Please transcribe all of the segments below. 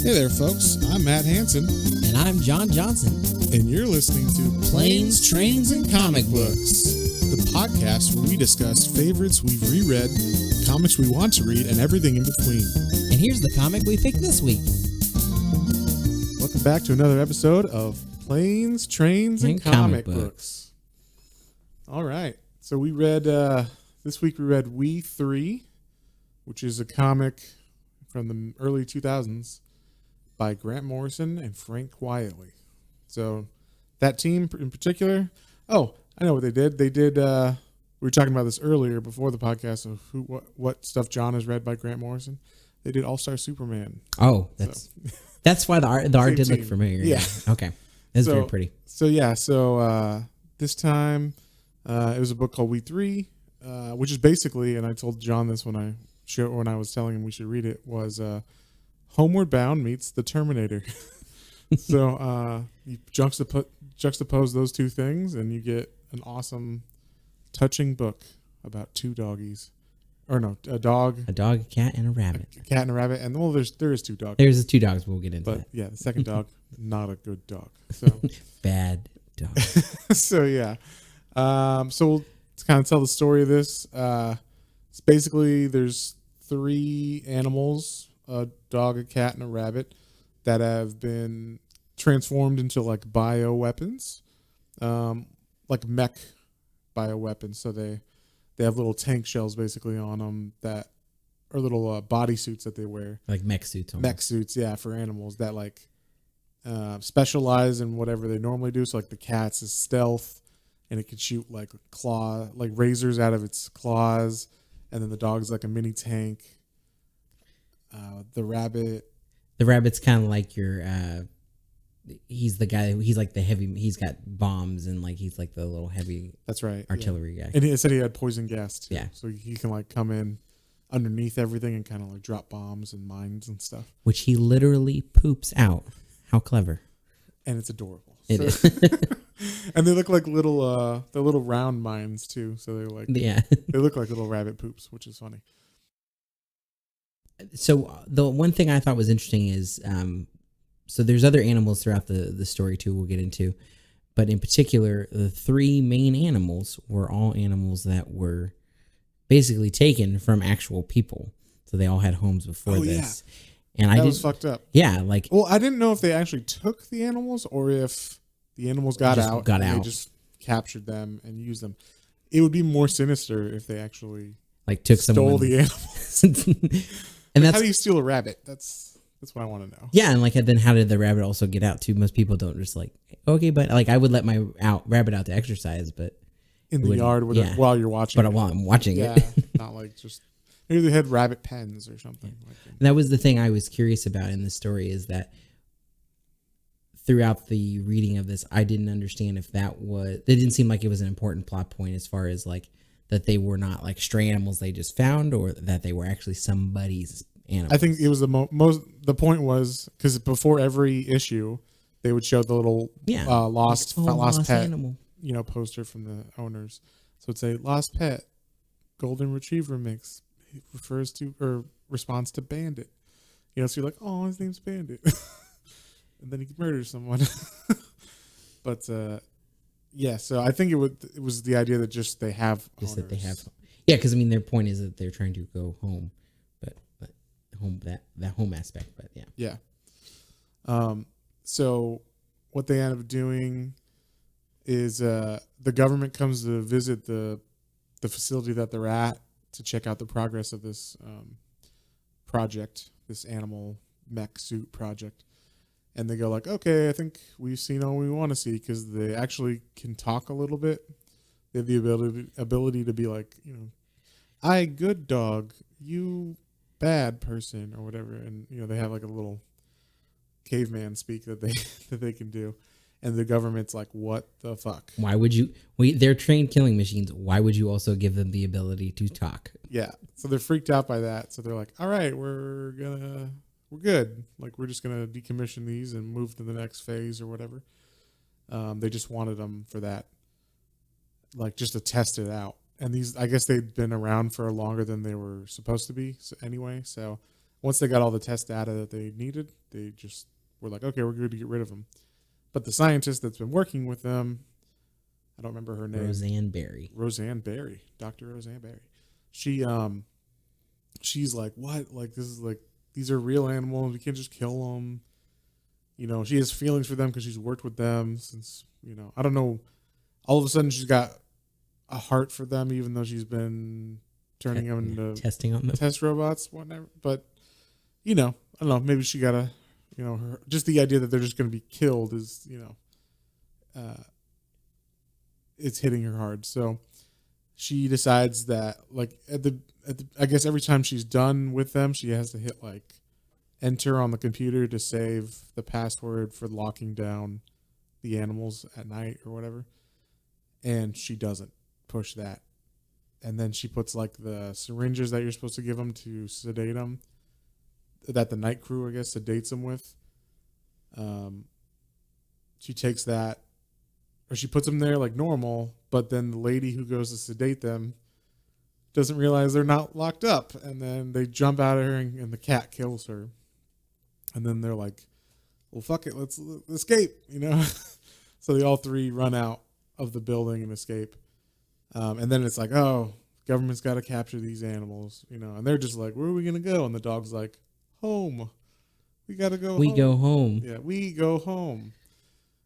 Hey there, folks. I'm Matt Hansen. And I'm John Johnson. And you're listening to Planes, Trains, and Comic Books, the podcast where we discuss favorites we've reread, comics we want to read, and everything in between. And here's the comic we picked this week. Welcome back to another episode of Planes, Trains, and Comic Books. All right. So we read, this week we read We3, which is a comic from the early 2000s by Grant Morrison and Frank Quitely. So that team in particular, I know what they did. They did, we were talking about this earlier before the podcast of what stuff John has read by Grant Morrison. They did All-Star Superman. Oh, that's why the art did look familiar. Yeah. Okay. It's very pretty. So this time it was a book called We3, which is basically, and I told John this when I was telling him we should read it, was Homeward Bound meets the Terminator. So you juxtapose those two things and you get an awesome, touching book about two doggies. Or no, a dog. A dog, a cat, and a rabbit. A cat and a rabbit. And well, there is two dogs. There's two dogs. We'll get into but that. Yeah, the second dog, not a good dog. So Bad dog. So yeah. So we'll kind of tell the story of this. It's basically there's three animals, a dog, a cat, and a rabbit, that have been transformed into like bioweapons, like mech bioweapons. So they have little tank shells basically on them that are little bodysuits that they wear. Like mech suits. Almost. Mech suits, yeah, for animals that like specialize in whatever they normally do. So like the cat's is stealth, and it can shoot like razors out of its claws. And then the dog's like a mini tank. The rabbit's kind of like your. He's the guy. He's like the heavy. He's got bombs and like he's like the little heavy. That's right. Artillery guy. And he said he had poison gas too. Yeah. So he can like come in underneath everything and kind of like drop bombs and mines and stuff. Which he literally poops out. How clever. And it's adorable. It is. And they look like little round mines too. So they're like, yeah, they look like little rabbit poops, which is funny. So the one thing I thought was interesting is, so there's other animals throughout the story too, we'll get into, but in particular, the three main animals were all animals that were basically taken from actual people. So they all had homes before this. Yeah. And that was fucked up. Yeah. Well, I didn't know if they actually took the animals or if the animals got out. They just captured them and used them. It would be more sinister if they actually stole the animals. And how do you steal a rabbit? That's what I want to know. Yeah, and then how did the rabbit also get out too? Most people don't just okay, but I would let my rabbit out to exercise, but in the yard while you're watching. But while I'm watching it, not like just maybe they had rabbit pens or something. Yeah. And that was the thing I was curious about in the story, is that throughout the reading of this, I didn't understand if it didn't seem like it was an important plot point as far as that they were not stray animals they just found, or that they were actually somebody's animals. I think it was the point was because before every issue, they would show the little lost pet animal, poster from the owners. So it'd say lost pet, golden retriever mix. It refers to or responds to Bandit. So you're like, oh, his name's Bandit, and then he murders someone. But yeah, so I think it was the idea that just they have owners. That they have, yeah, because their point is that they're trying to go home, but home that home aspect, but yeah. So what they end up doing is the government comes to visit the facility that they're at to check out the progress of this project, this animal mech suit project. And they go okay, I think we've seen all we want to see, because they actually can talk a little bit. They have the ability to be I good dog, you bad person, or whatever. And they have a little caveman speak that they can do. And the government's like, what the fuck? Why would you? They're trained killing machines. Why would you also give them the ability to talk? Yeah. So they're freaked out by that. So they're like, all right, we're good. We're just going to decommission these and move to the next phase or whatever. They just wanted them for that, just to test it out. And these, I guess they'd been around for longer than they were supposed to be anyway. So once they got all the test data that they needed, they just were like, okay, we're good to get rid of them. But the scientist that's been working with them, I don't remember her name. Roseanne Barry. Dr. Roseanne Barry. She's like, what? Like, this is like, these are real animals. We can't just kill them. You know, she has feelings for them because she's worked with them since, you know, I don't know. All of a sudden she's got a heart for them, even though she's been turning them into testing on them, test robots, whatever. But, you know, I don't know. Maybe she got to, you know, just the idea that they're just going to be killed is, you know, it's hitting her hard. So she decides that, like, I guess every time she's done with them, she has to hit like enter on the computer to save the password for locking down the animals at night or whatever. And she doesn't push that. And then she puts like the syringes that you're supposed to give them to sedate them, that the night crew, I guess, sedates them with. She takes that, or she puts them there like normal, but then the lady who goes to sedate them doesn't realize they're not locked up. And then they jump out of her and the cat kills her. And then they're like, well, fuck it, let's escape, you know? So they all three run out of the building and escape. And then it's like, oh, government's got to capture these animals, you know? And they're just like, where are we going to go? And the dog's like, home. We got to go home. We go home. Yeah, we go home.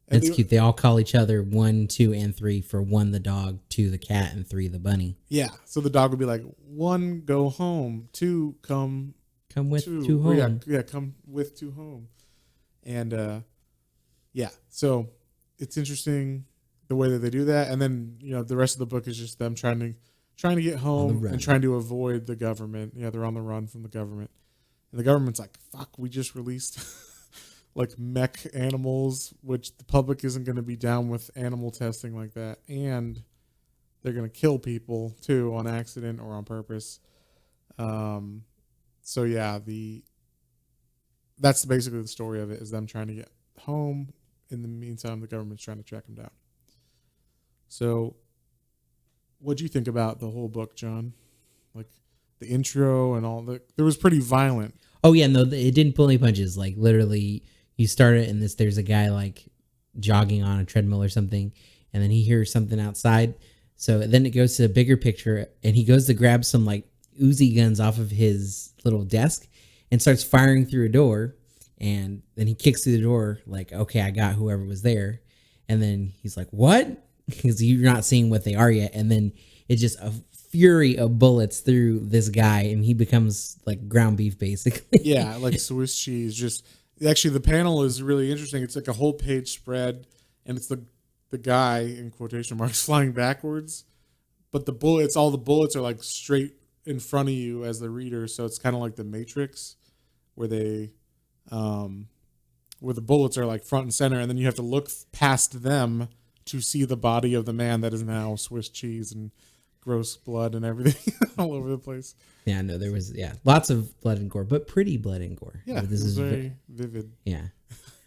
And it's cute. They all call each other 1, 2, and 3 for 1, the dog, 2, the cat, and 3, the bunny. Yeah. So the dog would be like, 1, go home. 2, come with to home. Yeah, come with to home. And yeah, so it's interesting the way that they do that. And then, you know, the rest of the book is just them trying to get home and trying to avoid the government. Yeah, they're on the run from the government. And the government's like, fuck, we just released like mech animals, which the public isn't going to be down with animal testing like that. And they're going to kill people too on accident or on purpose. So yeah, that's basically the story of it, is them trying to get home. In the meantime, the government's trying to track them down. So what do you think about the whole book, John? Like the intro and all that, it was pretty violent. Oh yeah, no, it didn't pull any punches. Like literally, you start it and there's a guy like jogging on a treadmill or something, and then he hears something outside. So then it goes to a bigger picture, and he goes to grab some like Uzi guns off of his little desk and starts firing through a door. And then he kicks through the door like, okay, I got whoever was there. And then he's like, what? Because you're not seeing what they are yet. And then it's just a fury of bullets through this guy, and he becomes like ground beef basically. Yeah, like Swiss cheese. Just actually, the panel is really interesting. It's like a whole page spread, and it's the guy in quotation marks flying backwards, but all the bullets are like straight in front of you as the reader. So it's kind of like the Matrix, where where the bullets are like front and center, and then you have to look past them to see the body of the man that is now Swiss cheese and gross blood and everything all over the place. Yeah, no, there was lots of blood and gore, but pretty blood and gore. Yeah, this is very vivid. Yeah,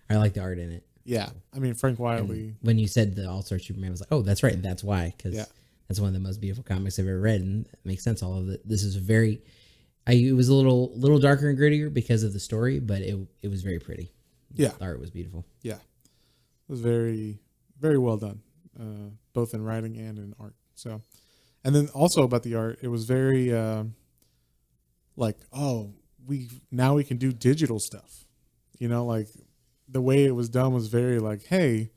I like the art in it. Yeah, I mean Frank Wiley. And when you said the All-Star Superman, I was like, oh, that's right, that's why, because that's one of the most beautiful comics I've ever read, and it makes sense. All of it. This is it was a little darker and grittier because of the story, but it was very pretty. Yeah, the art was beautiful. Yeah, it was very, very well done, both in writing and in art. So, and then also about the art, it was very like, oh, we can do digital stuff. You know, like the way it was done was very like, hey,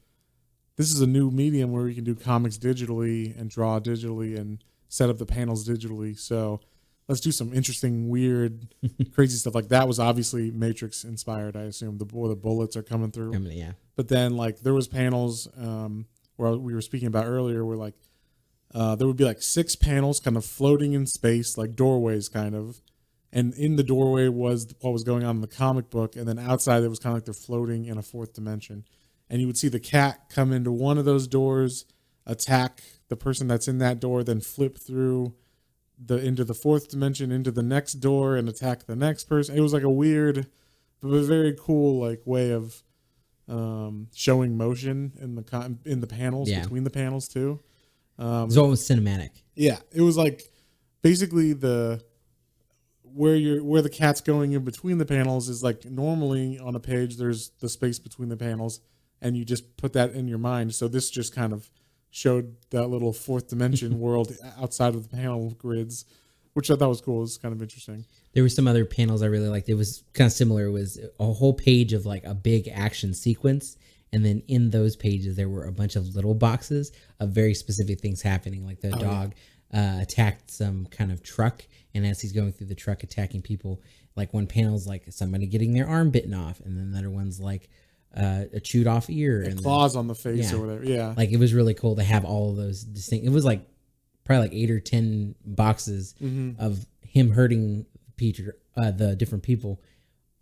this is a new medium where we can do comics digitally and draw digitally and set up the panels digitally. So let's do some interesting, weird, crazy stuff. Like that was obviously Matrix inspired, I assume. The bullets are coming through. Yeah. But then like there was panels where we were speaking about earlier where like there would be like 6 panels kind of floating in space, like doorways kind of. And in the doorway was what was going on in the comic book. And then outside it was kind of like they're floating in a 4th dimension. And you would see the cat come into one of those doors, attack the person that's in that door, then flip through into the 4th dimension, into the next door, and attack the next person. It was like a weird, but a very cool like way of showing motion in the panels, between the panels too. It was almost cinematic. Yeah, it was like basically where the cat's going in between the panels is like normally on a page there's the space between the panels and you just put that in your mind. So this just kind of showed that little fourth dimension world outside of the panel grids, which I thought was cool. It was kind of interesting. There were some other panels I really liked. It was kind of similar. It was a whole page of like a big action sequence. And then in those pages, there were a bunch of little boxes of very specific things happening. Like the dog attacked some kind of truck. And as he's going through the truck attacking people, like one panel's like somebody getting their arm bitten off. And then the other one's like a chewed off ear. And claws on the face or whatever. Yeah. Like it was really cool to have all of those distinct. It was like probably like 8 or 10 boxes of him hurting Peter, the different people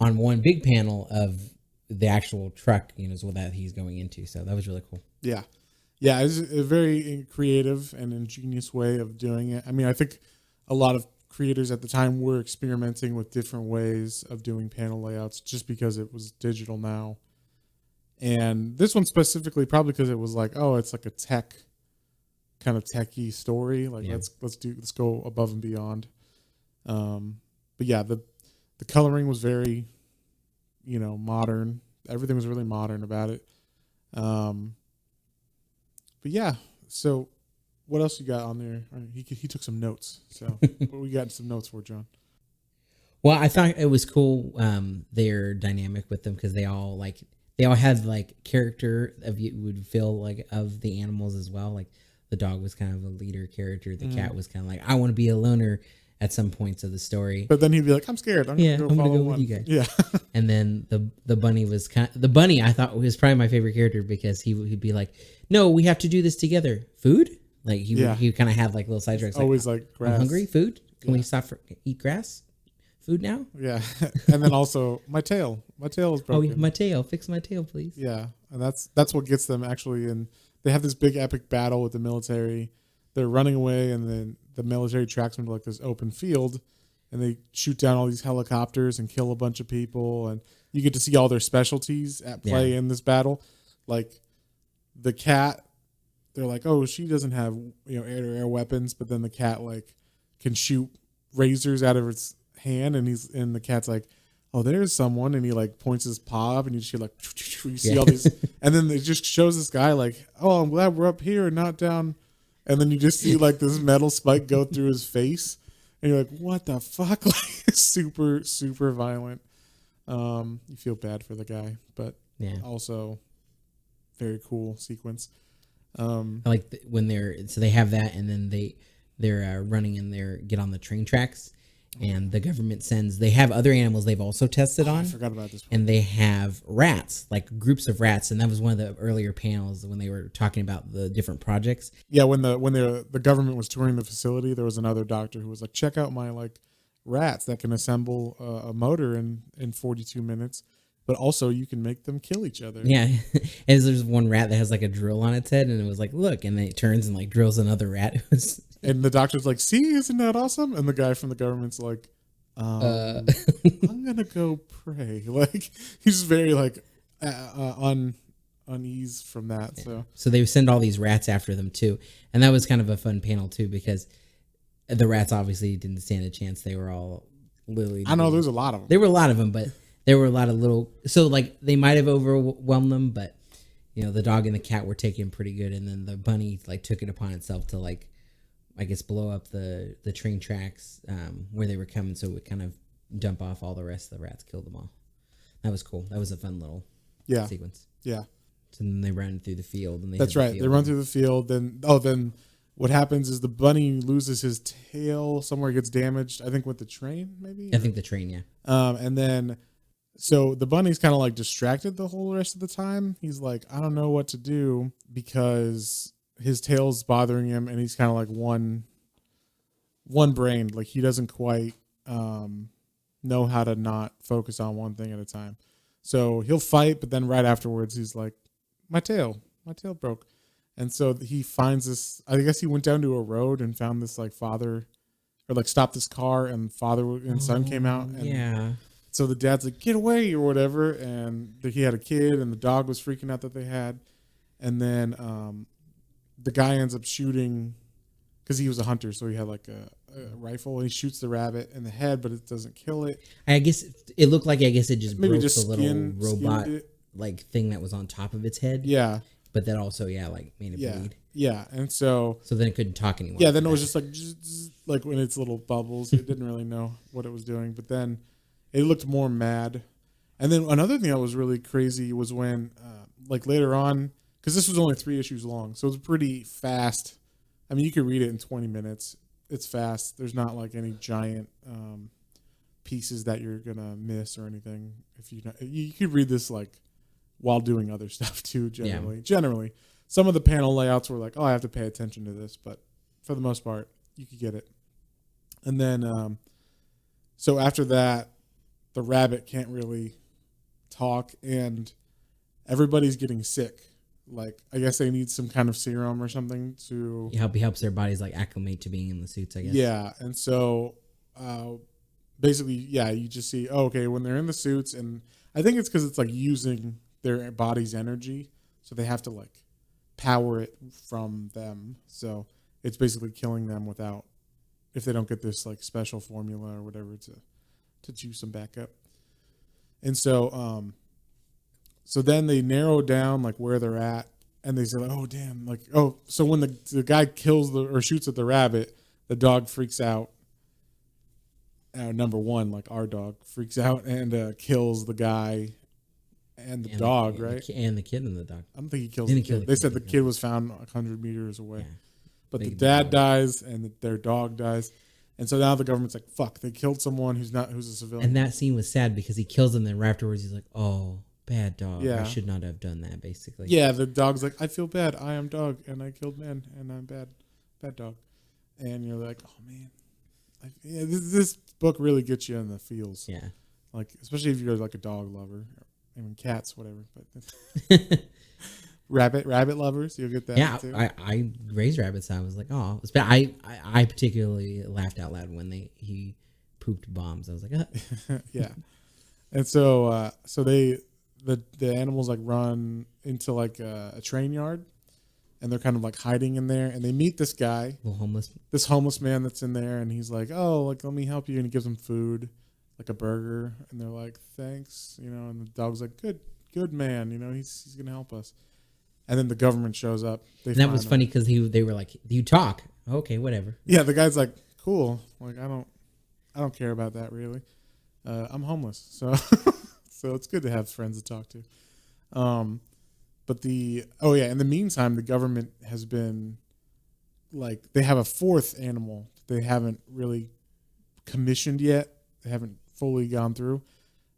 on one big panel of the actual truck, is what that he's going into. So that was really cool. Yeah. Yeah. It was a very creative and ingenious way of doing it. I mean, I think a lot of creators at the time were experimenting with different ways of doing panel layouts just because it was digital now. And this one specifically, probably because it was like, oh, it's like a kind of techie story. Like let's go above and beyond. But yeah, the coloring was very, modern. Everything was really modern about it. But yeah, so what else you got on there? He took some notes. So what we got some notes for, John? Well, I thought it was cool. Their dynamic with them because they all had like character of you would feel like of the animals as well. Like the dog was kind of a leader character. The cat was kind of like, I want to be a loner at some points of the story. But then he'd be like, I'm scared. I'm going to go with you guys. Yeah. And then the bunny was the bunny I thought was probably my favorite character because he'd be like, no, we have to do this together. Food? Like he kind of had like little side tracks. Always like grass. I'm hungry. Food? Can we stop for eat grass? Food now? Yeah. And then also my tail. My tail is broken. Oh, my tail. Fix my tail, please. Yeah. And that's what gets them actually. And they have this big epic battle with the military. They're running away and then the military tracks them to like this open field and they shoot down all these helicopters and kill a bunch of people. And you get to see all their specialties at play in this battle. Like the cat, they're like, oh, she doesn't have, air-to-air weapons, but then the cat like can shoot razors out of its hand and the cat's like, oh, there's someone, and he like points his paw up and you see like you see all these and then it just shows this guy like, oh, I'm glad we're up here and not down. And then you just see like this metal spike go through his face. And you're like, what the fuck? Like super, super violent. You feel bad for the guy, but also very cool sequence. I like when they have that and then they're running and get on the train tracks. And the government they have other animals they've also tested on. I forgot about this part. And they have rats, like groups of rats. And that was one of the earlier panels when they were talking about the different projects. Yeah, when the government was touring the facility, there was another doctor who was like, check out my like rats that can assemble a motor in 42 minutes. But also you can make them kill each other. Yeah. And there's one rat that has like a drill on its head. And it was like, look. And then it turns and like drills another rat. And the doctor's like, see, isn't that awesome? And the guy from the government's like, I'm going to go pray. Like, he's very like unease from that. So they send all these rats after them too. And that was kind of a fun panel too, because the rats obviously didn't stand a chance. They were all literally. I know there's a lot of them. There were a lot of them, but there were a lot of little. So like they might have overwhelmed them, but the dog and the cat were taken pretty good. And then the bunny like took it upon itself to like, I guess, blow up the train tracks where they were coming, so it would kind of dump off all the rest of the rats, kill them all. That was cool. That was a fun little sequence. Yeah. So then they run through the field. And that's right. They run through the field. Then what happens is the bunny loses his tail. Somewhere gets damaged. I think with the train, maybe? I think the train, yeah. And then, so the bunny's kind of like distracted the whole rest of the time. He's like, I don't know what to do because his tail's bothering him and he's kind of like one brained. Like he doesn't quite know how to not focus on one thing at a time. So he'll fight, but then right afterwards he's like, my tail broke. And so he finds this, I guess he went down to a road and found this like father or like stopped this car and father and son came out. And so the dad's like, get away or whatever. And he had a kid and the dog was freaking out that they had. And then the guy ends up shooting because he was a hunter. So he had like rifle. He shoots the rabbit in the head, but it doesn't kill it. I guess it looked like it just Maybe broke just the little robot like thing that was on top of its head. Yeah. But that also, like made it bleed. Yeah, and so then it couldn't talk anymore. Yeah, then it was just like when it's little bubbles. It didn't really know what it was doing, but then it looked more mad. And then another thing that was really crazy was when, like later on, because this was only 3 issues long, so it was pretty fast. I mean, you could read it in 20 minutes. It's fast. There's not like any giant pieces that you're gonna miss or anything. If you could read this like while doing other stuff too. Generally, some of the panel layouts were like, oh, I have to pay attention to this, but for the most part, you could get it. And then, so after that, the rabbit can't really talk, and everybody's getting sick. Like, I guess they need some kind of serum or something to helps their bodies like acclimate to being in the suits, I guess. Yeah, and so basically, you just see, when they're in the suits, and I think it's because it's like using their body's energy, so they have to like power it from them. So it's basically killing them without, if they don't get this like special formula or whatever to juice them back up. And so so then they narrow down like where they're at, and they say like, oh damn, like, so when the guy kills or shoots at the rabbit, the dog freaks out. Number one, like our dog freaks out and kills the guy and the dog, right? And the kid and the dog. I don't think he kills the kid. They said the kid was found 100 meters away. Yeah. But the dad dies and their dog dies. And so now the government's like, fuck, they killed someone who's a civilian. And that scene was sad because he kills him, and then afterwards he's like, oh, bad dog. Yeah. I should not have done that, basically. Yeah, the dog's like, I feel bad. I am dog, and I killed man, and I'm bad dog. And you're like, oh, man. This book really gets you in the feels. Yeah. Like, especially if you're like a dog lover. I mean, cats, whatever. But rabbit lovers, you'll get that. Yeah, too. I raised rabbits. I was like, oh, I particularly laughed out loud when he pooped bombs. I was like, yeah. And so the animals like run into like a train yard, and they're kind of like hiding in there, and they meet this guy, this homeless man that's in there, and he's like, oh, like let me help you, and he gives them food, like a burger, and they're like, thanks, and the dog's like, good man, he's gonna help us. And then the government shows up. And that was funny because they were like, "Do you talk?" Okay, whatever. Yeah, the guy's like, "Cool." Like, I don't care about that really. I'm homeless, so so it's good to have friends to talk to. But in the meantime, the government has been like, they have a 4th animal they haven't really commissioned yet. They haven't fully gone through.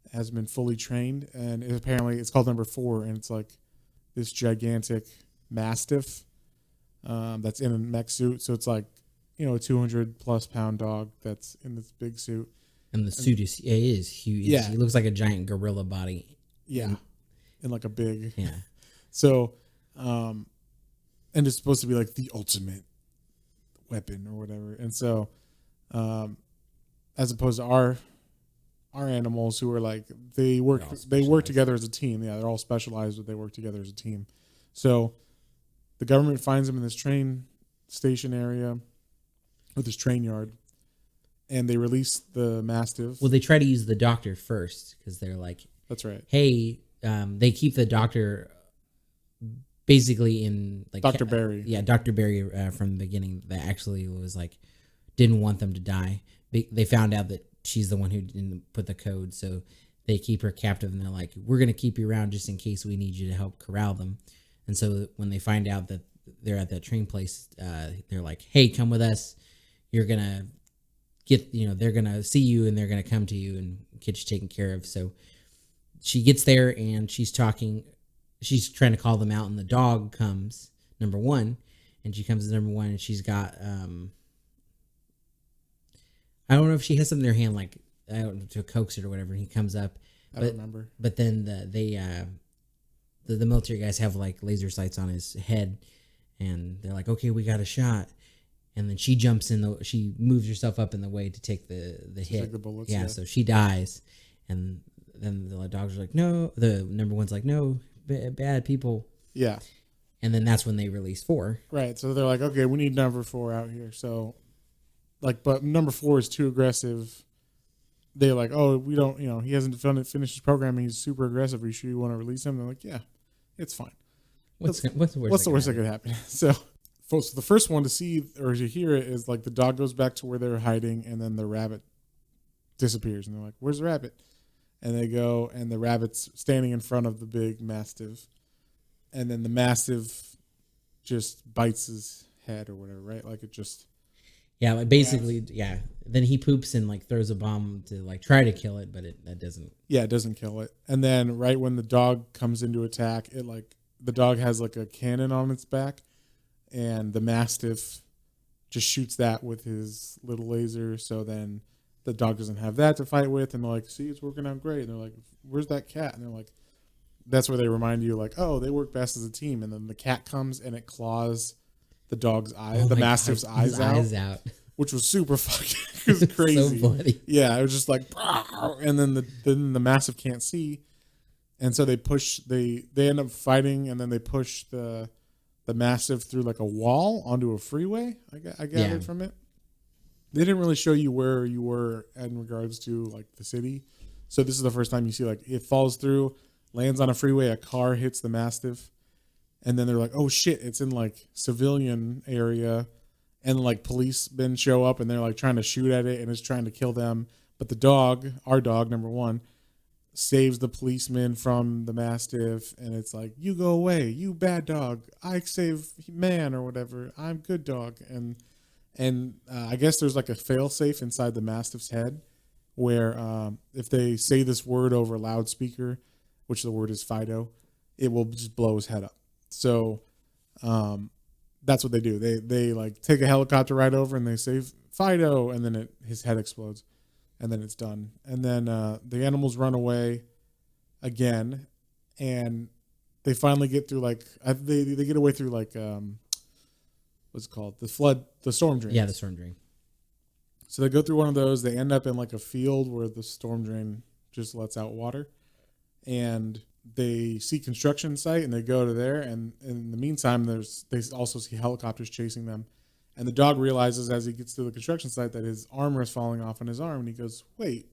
It hasn't been fully trained, and apparently it's called number 4, and it's like this gigantic mastiff that's in a mech suit. So it's like, a 200+ pound dog that's in this big suit. And the suit is huge. Yeah. It looks like a giant gorilla body. Yeah. And like a big. Yeah. So, and it's supposed to be like the ultimate weapon or whatever. And so, as opposed to our animals who are like, they work together as a team. Yeah, they're all specialized, but they work together as a team. So the government finds them in this train station area, or this train yard, and they release the mastiff. Well, they try to use the doctor first because they're like, that's right. Hey, they keep the doctor basically in like Dr. Barry. Yeah, Dr. Barry from the beginning that actually was like, didn't want them to die. They found out that she's the one who didn't put the code, so they keep her captive, and they're like, we're going to keep you around just in case we need you to help corral them. And so when they find out that they're at that train place, they're like, hey, come with us. You're going to get, they're going to see you, and they're going to come to you and get you taken care of. So she gets there, and she's trying to call them out, and the dog comes, number 1, and she comes to number 1, and she's got, I don't know if she has something in her hand, like, I don't know, to coax it or whatever. He comes up. I don't remember. But then the military guys have like laser sights on his head, and they're like, okay, we got a shot. And then she jumps she moves herself up in the way to take the hit. Take the bullets, yeah, so she dies. And then the dogs are like, no. The number 1's like, no, bad people. Yeah. And then that's when they release 4. Right. So they're like, okay, we need number 4 out here. So like, but number 4 is too aggressive. They're like, oh, we don't, he hasn't finished his program. And he's super aggressive. Are you sure you want to release him? They're like, yeah, it's fine. What's the worst that could happen? So the first one to see or to hear it is like the dog goes back to where they're hiding, and then the rabbit disappears, and they're like, "Where's the rabbit?" And they go, and the rabbit's standing in front of the big mastiff, and then the mastiff just bites his head or whatever, right? Like it just. Yeah, like basically, yeah. Then he poops and like throws a bomb to like try to kill it, but that doesn't. Yeah, it doesn't kill it. And then right when the dog comes into attack, the dog has like a cannon on its back, and the mastiff just shoots that with his little laser. So then the dog doesn't have that to fight with, and they're like, "See, it's working out great." And they're like, "Where's that cat?" And they're like, "That's where they remind you, like, oh, they work best as a team." And then the cat comes and it claws the dog's eye, the mastiff's eyes out, which was super fucking. It was crazy. So funny. Yeah, it was just like, and then the mastiff can't see. And so they end up fighting, and then they push the mastiff through like a wall onto a freeway. I gathered from it. They didn't really show you where you were in regards to like the city. So this is the first time you see like it falls through, lands on a freeway, a car hits the mastiff, and then they're like, oh shit, it's in like civilian area, and like policemen show up and they're like trying to shoot at it and it's trying to kill them. But the dog, our dog, number 1, saves the policeman from the mastiff, and it's like, you go away, you bad dog, I save man or whatever, I'm good dog. And I guess there's like a fail safe inside the mastiff's head where if they say this word over a loudspeaker, which the word is Fido, it will just blow his head up. So that's what they do. They like take a helicopter ride over and they say Fido, and then his head explodes. And then it's done. And then the animals run away again, and they finally get through like they get away through like what's it called, the storm drain. Yeah, the storm drain. So they go through one of those. They end up in like a field where the storm drain just lets out water, and they see construction site and they go to there. And in the meantime, they also see helicopters chasing them. And the dog realizes as he gets to the construction site that his armor is falling off on his arm. And he goes, wait,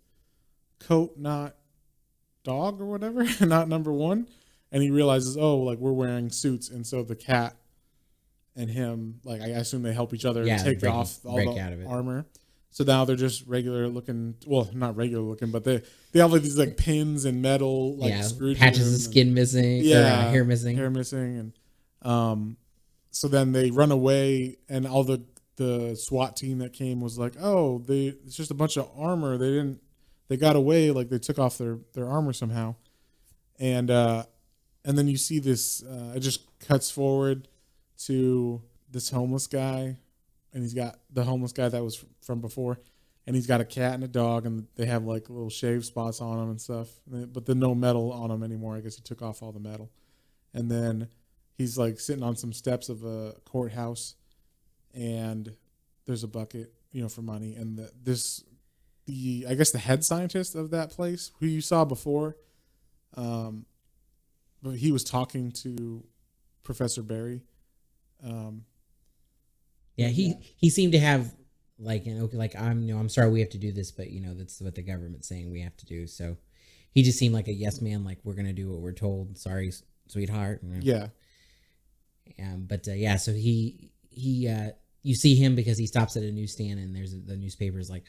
coat, not dog or whatever, not number 1. And he realizes, oh, like we're wearing suits. And so the cat and him, like I assume they help each other take off all the armor. So now they're just regular looking, well, not regular looking, but they have like these like pins and metal, like screws. Patches of skin missing, hair missing. And so then they run away, and all the SWAT team that came was like, oh, it's just a bunch of armor. They got away, like they took off their armor somehow. And then you see this, it just cuts forward to this homeless guy, and he's got the homeless guy that was from before, and he's got a cat and a dog, and they have like little shave spots on them and stuff, but there's no metal on them anymore. I guess he took off all the metal. And then he's like sitting on some steps of a courthouse, and there's a bucket, for money. And I guess the head scientist of that place, who you saw before, but he was talking to Professor Barry. He seemed to have like, I'm sorry we have to do this, but that's what the government's saying we have to do. So he just seemed like a yes man, like we're gonna do what we're told. Sorry, sweetheart. Yeah. So he you see him because he stops at a newsstand, and there's the newspapers like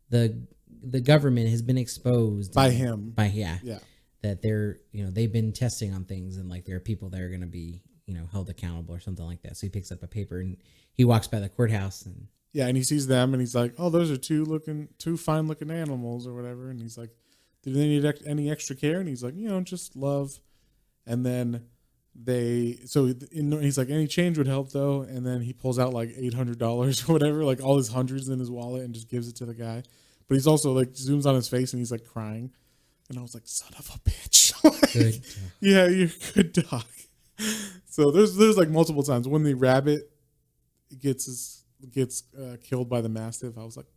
the government has been exposed by him. That they're they've been testing on things, and like there are people that are going to be held accountable or something like that. So he picks up a paper and he walks by the courthouse, and he sees them, and he's like, oh, those are two fine looking animals or whatever. And he's like, do they need any extra care? And he's like, just love. And then he's like, any change would help though. And then he pulls out like $800 or whatever, like all his hundreds in his wallet, and just gives it to the guy. But he's also like zooms on his face, and he's like crying. And I was like, son of a bitch. Like, yeah, you're a good dog. So there's like multiple times when the rabbit gets killed by the mastiff. I was like,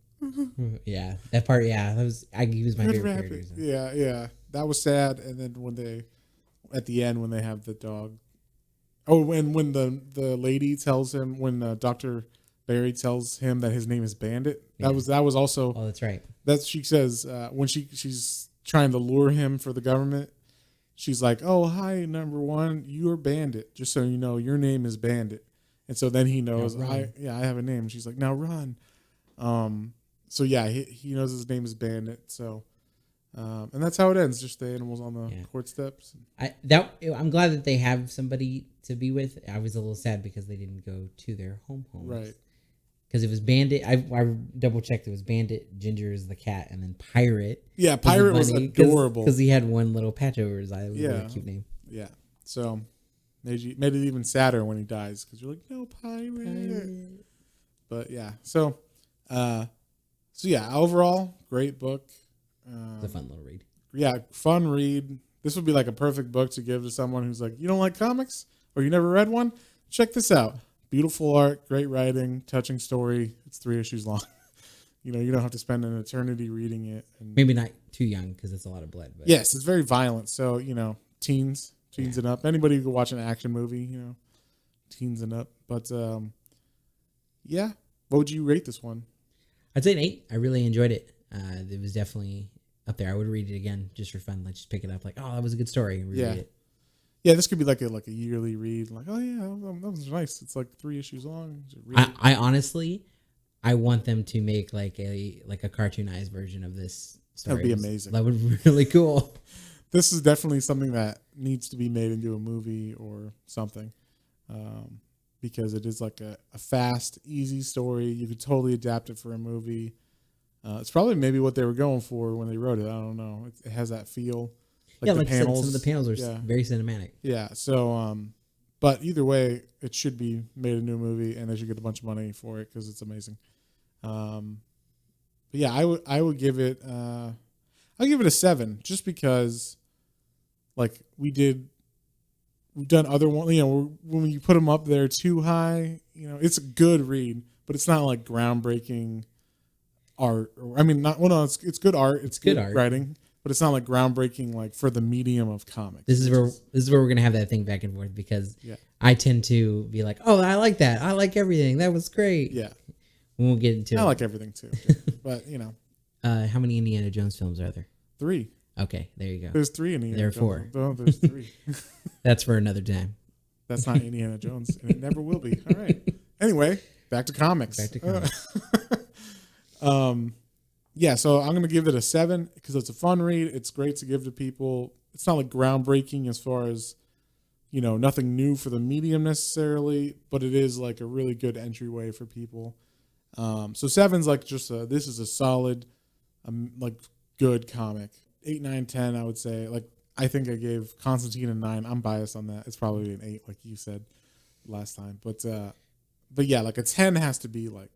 yeah, that part. Yeah, he was my favorite character. So. Yeah, that was sad. And then at the end when they have the dog, when the lady tells him, when Dr. Barry tells him that his name is Bandit. That was also. Oh, that's right. She says when she's trying to lure him for the government. She's like, "Oh, hi, number one, you're Bandit. Just so you know, your name is Bandit." And so then he knows, I have a name. She's like, "Now run." So yeah, he knows his name is Bandit. So, and that's how it ends. Just the animals on the court steps. I'm glad that they have somebody to be with. I was a little sad because they didn't go to their homes. Right. Because it was Bandit. I double checked. It was Bandit, Ginger is the cat, and then Pirate. Yeah, Pirate was adorable. Because he had one little patch over his eye. It was a really cute name. Yeah. So made it even sadder when he dies because you're like, no, Pirate. But yeah. So yeah, overall, great book. It's a fun little read. Yeah, fun read. This would be like a perfect book to give to someone who's like, you don't like comics or you never read one? Check this out. Beautiful art, great writing, touching story. It's 3 issues long. You don't have to spend an eternity reading it. And maybe not too young because it's a lot of blood. But yes, it's very violent. So, teens and up. Anybody who can watch an action movie, teens and up. But, yeah. What would you rate this one? I'd say an 8. I really enjoyed it. It was definitely up there. I would read it again just for fun. Like, just pick it up. Like, oh, that was a good story. And reread it. Yeah, this could be like a yearly read. Like, oh yeah, that was nice. It's like 3 issues long. I honestly, I want them to make like a cartoonized version of this story. That'd be amazing. That would be really cool. This is definitely something that needs to be made into a movie or something, because it is like a fast, easy story. You could totally adapt it for a movie. It's probably maybe what they were going for when they wrote it. I don't know. It has that feel. Like panels, some of the panels are very cinematic. Yeah, so, but either way, it should be made a new movie, and they should get a bunch of money for it because it's amazing. But yeah, I would give it, I'll give it a 7, just because, like we've done other ones. When you put them up there too high, it's a good read, but it's not like groundbreaking art. It's good art. It's good art. Writing. But it's not like groundbreaking, like for the medium of comics. This is where we're gonna have that thing back and forth because I tend to be like, oh, I like that. I like everything. That was great. Yeah, we'll get into. I like everything too, but how many Indiana Jones films are there? 3. Okay, there you go. There's 3 Indiana. There are Jones. 4. No, there's 3. That's for another time. That's not Indiana Jones, and it never will be. All right. Anyway, back to comics. Yeah, so I'm going to give it a 7 because it's a fun read. It's great to give to people. It's not like groundbreaking as far as, nothing new for the medium necessarily, but it is like a really good entryway for people. So 7's like this is a solid, like good comic. 8, 9, 10, I would say. Like, I think I gave Constantine a 9. I'm biased on that. It's probably an 8, like you said last time. But yeah, like a 10 has to be like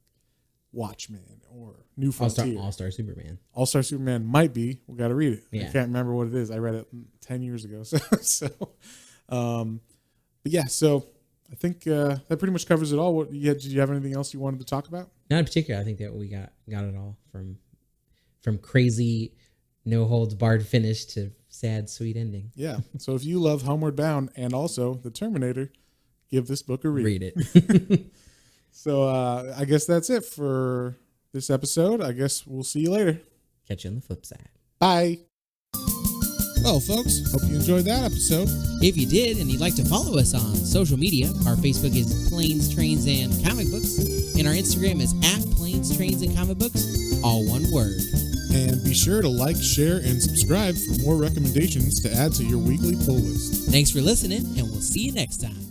Watchmen or New Frontier. All-Star Superman. All-Star Superman might be. We got to read it. Yeah. I can't remember what it is. I read it 10 years ago. But yeah, so I think that pretty much covers it all. Did you have anything else you wanted to talk about? Not in particular. I think that we got it all from crazy, no holds barred finish to sad, sweet ending. Yeah. So if you love Homeward Bound and also the Terminator, give this book a read. Read it. So I guess that's it for this episode. I guess we'll see you later. Catch you on the flip side. Bye. Well, folks, hope you enjoyed that episode. If you did and you'd like to follow us on social media, our Facebook is Planes, Trains, and Comic Books, and our Instagram is @Planes, Trains, and Comic Books, all one word. And be sure to like, share, and subscribe for more recommendations to add to your weekly pull list. Thanks for listening, and we'll see you next time.